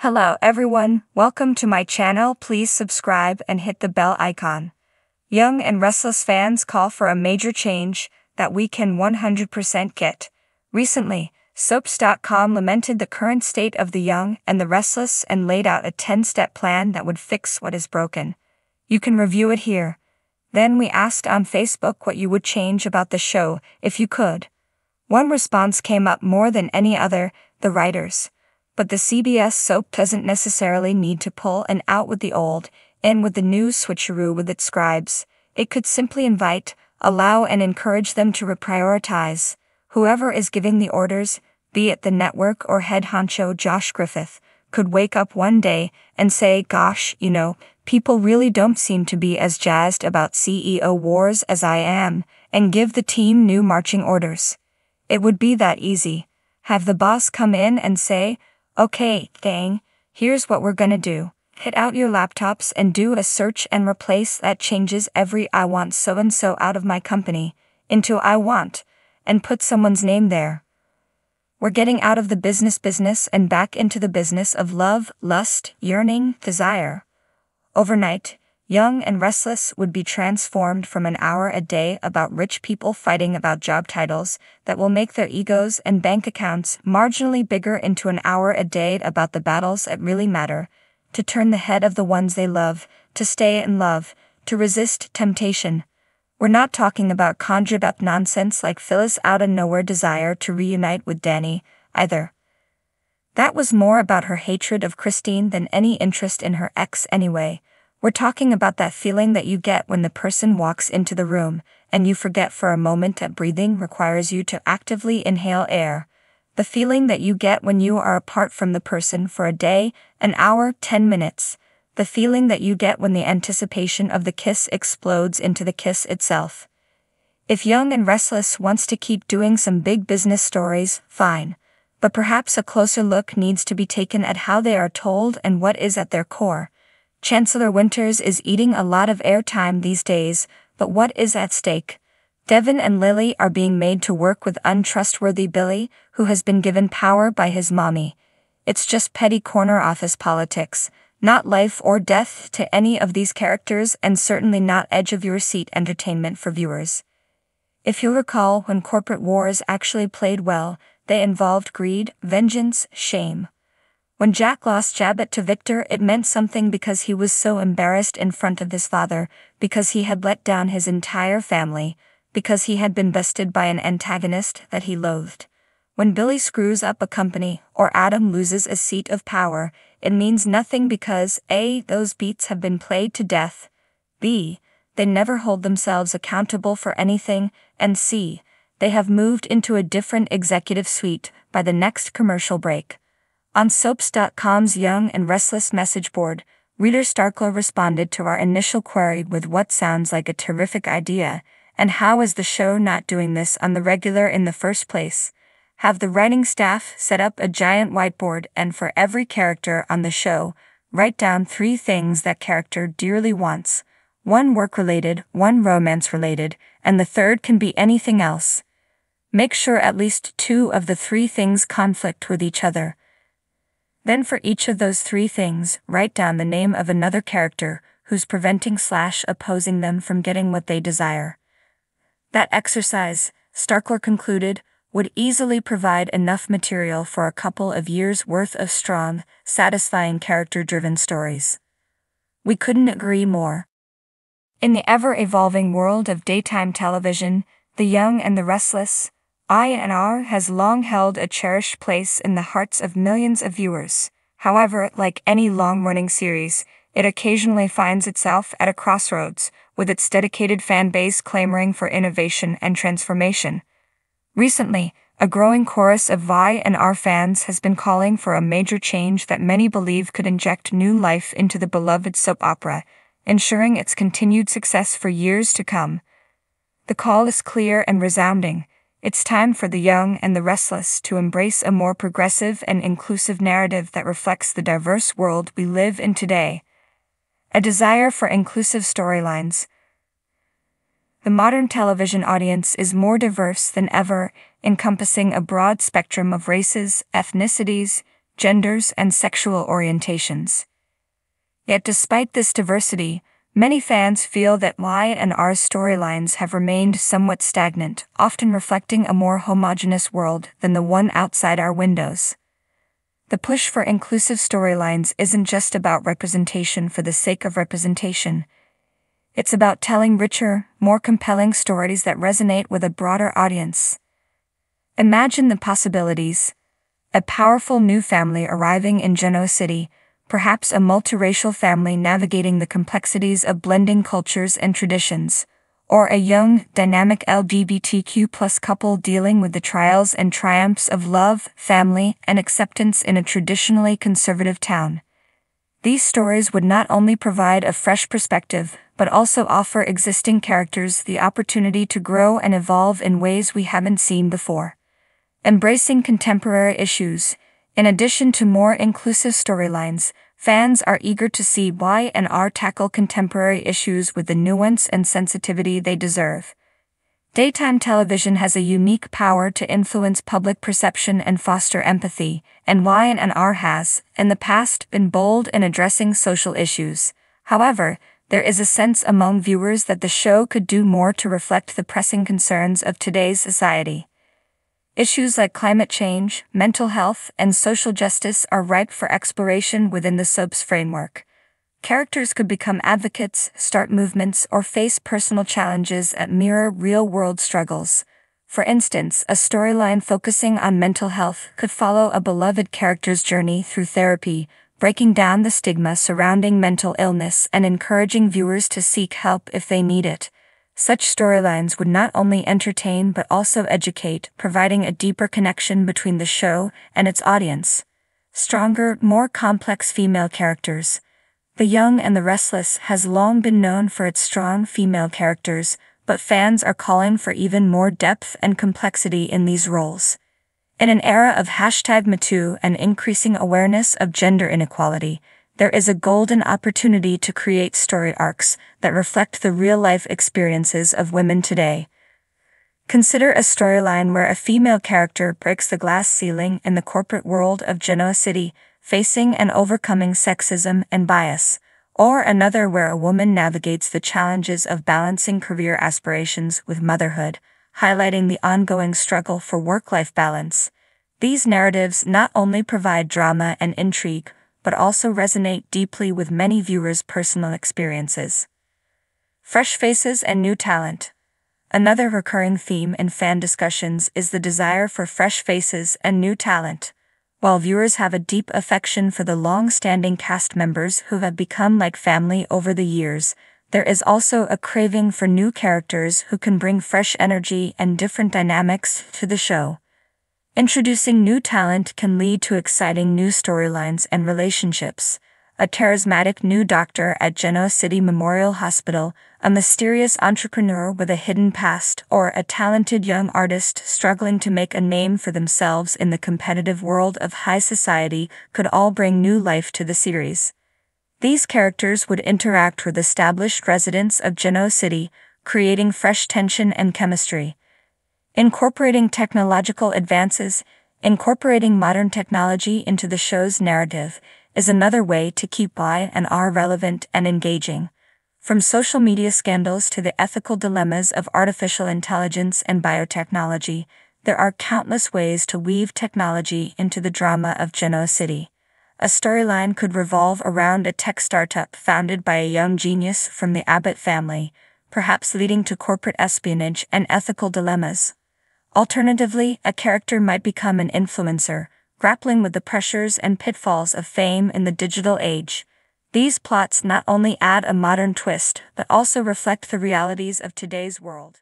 Hello everyone, welcome to my channel. Please subscribe and hit the bell icon. Young and Restless fans call for a major change that we can 100% get. Recently, Soaps.com lamented the current state of the Young and the Restless and laid out a 10-step plan that would fix what is broken. You can review it here. Then we asked on Facebook what you would change about the show if you could. One response came up more than any other: the writers. But the CBS soap doesn't necessarily need to pull an out with the old, in with the new switcheroo with its scribes. It could simply invite, allow and encourage them to reprioritize. Whoever is giving the orders, be it the network or head honcho Josh Griffith, could wake up one day and say, gosh, people really don't seem to be as jazzed about CEO wars as I am, and give the team new marching orders. It would be that easy. Have the boss come in and say, okay, gang, here's what we're gonna do. Hit out your laptops and do a search and replace that changes every I want so-and-so out of my company into I want, and put someone's name there. We're getting out of the business and back into the business of love, lust, yearning, desire. Overnight, Young and Restless would be transformed from an hour a day about rich people fighting about job titles that will make their egos and bank accounts marginally bigger into an hour a day about the battles that really matter, to turn the head of the ones they love, to stay in love, to resist temptation. We're not talking about conjured up nonsense like Phyllis out of nowhere desire to reunite with Danny, either. That was more about her hatred of Christine than any interest in her ex anyway. We're talking about that feeling that you get when the person walks into the room, and you forget for a moment that breathing requires you to actively inhale air. The feeling that you get when you are apart from the person for a day, an hour, 10 minutes. The feeling that you get when the anticipation of the kiss explodes into the kiss itself. If Young and Restless wants to keep doing some big business stories, fine. But perhaps a closer look needs to be taken at how they are told and what is at their core. Chancellor Winters is eating a lot of airtime these days, but what is at stake? Devin and Lily are being made to work with untrustworthy Billy, who has been given power by his mommy. It's just petty corner office politics, not life or death to any of these characters, and certainly not edge-of-your-seat entertainment for viewers. If you'll recall, when corporate wars actually played well, they involved greed, vengeance, shame. When Jack lost Jabet to Victor, it meant something because he was so embarrassed in front of his father, because he had let down his entire family, because he had been bested by an antagonist that he loathed. When Billy screws up a company, or Adam loses a seat of power, it means nothing because A. those beats have been played to death, B. they never hold themselves accountable for anything, and C. they have moved into a different executive suite by the next commercial break. On Soaps.com's Young and Restless message board, reader Starkler responded to our initial query with what sounds like a terrific idea, and how is the show not doing this on the regular in the first place? Have the writing staff set up a giant whiteboard and for every character on the show, write down 3 things that character dearly wants, 1 work-related, 1 romance-related, and the third can be anything else. Make sure at least 2 of the 3 things conflict with each other. Then for each of those 3 things, write down the name of another character who's preventing/opposing them from getting what they desire. That exercise, Starkler concluded, would easily provide enough material for a couple of years' worth of strong, satisfying character-driven stories. We couldn't agree more. In the ever-evolving world of daytime television, The Young and the Restless, I&R has long held a cherished place in the hearts of millions of viewers. However, like any long-running series, it occasionally finds itself at a crossroads, with its dedicated fan base clamoring for innovation and transformation. Recently, a growing chorus of Y&R fans has been calling for a major change that many believe could inject new life into the beloved soap opera, ensuring its continued success for years to come. The call is clear and resounding. It's time for The Young and the Restless to embrace a more progressive and inclusive narrative that reflects the diverse world we live in today. A desire for inclusive storylines. The modern television audience is more diverse than ever, encompassing a broad spectrum of races, ethnicities, genders, and sexual orientations. Yet despite this diversity, many fans feel that Y&R's storylines have remained somewhat stagnant, often reflecting a more homogeneous world than the one outside our windows. The push for inclusive storylines isn't just about representation for the sake of representation. It's about telling richer, more compelling stories that resonate with a broader audience. Imagine the possibilities. A powerful new family arriving in Genoa City, perhaps a multiracial family navigating the complexities of blending cultures and traditions, or a young, dynamic LGBTQ+ couple dealing with the trials and triumphs of love, family, and acceptance in a traditionally conservative town. These stories would not only provide a fresh perspective, but also offer existing characters the opportunity to grow and evolve in ways we haven't seen before. Embracing contemporary issues. In addition to more inclusive storylines, fans are eager to see Y&R tackle contemporary issues with the nuance and sensitivity they deserve. Daytime television has a unique power to influence public perception and foster empathy, and Y&R has, in the past, been bold in addressing social issues. However, there is a sense among viewers that the show could do more to reflect the pressing concerns of today's society. Issues like climate change, mental health, and social justice are ripe for exploration within the soap's framework. Characters could become advocates, start movements, or face personal challenges that mirror real-world struggles. For instance, a storyline focusing on mental health could follow a beloved character's journey through therapy, breaking down the stigma surrounding mental illness and encouraging viewers to seek help if they need it. Such storylines would not only entertain but also educate, providing a deeper connection between the show and its audience. Stronger, more complex female characters. The Young and the Restless has long been known for its strong female characters, but fans are calling for even more depth and complexity in these roles. In an era of #MeToo and increasing awareness of gender inequality, there is a golden opportunity to create story arcs that reflect the real-life experiences of women today. Consider a storyline where a female character breaks the glass ceiling in the corporate world of Genoa City, facing and overcoming sexism and bias, or another where a woman navigates the challenges of balancing career aspirations with motherhood, highlighting the ongoing struggle for work-life balance. These narratives not only provide drama and intrigue, but also resonate deeply with many viewers' personal experiences. Fresh faces and new talent. Another recurring theme in fan discussions is the desire for fresh faces and new talent. While viewers have a deep affection for the long-standing cast members who have become like family over the years, there is also a craving for new characters who can bring fresh energy and different dynamics to the show. Introducing new talent can lead to exciting new storylines and relationships. A charismatic new doctor at Genoa City Memorial Hospital, a mysterious entrepreneur with a hidden past, or a talented young artist struggling to make a name for themselves in the competitive world of high society could all bring new life to the series. These characters would interact with established residents of Genoa City, creating fresh tension and chemistry. Incorporating technological advances. Incorporating modern technology into the show's narrative is another way to keep Y&R relevant and engaging. From social media scandals to the ethical dilemmas of artificial intelligence and biotechnology, there are countless ways to weave technology into the drama of Genoa City. A storyline could revolve around a tech startup founded by a young genius from the Abbott family, perhaps leading to corporate espionage and ethical dilemmas. Alternatively, a character might become an influencer, grappling with the pressures and pitfalls of fame in the digital age. These plots not only add a modern twist, but also reflect the realities of today's world.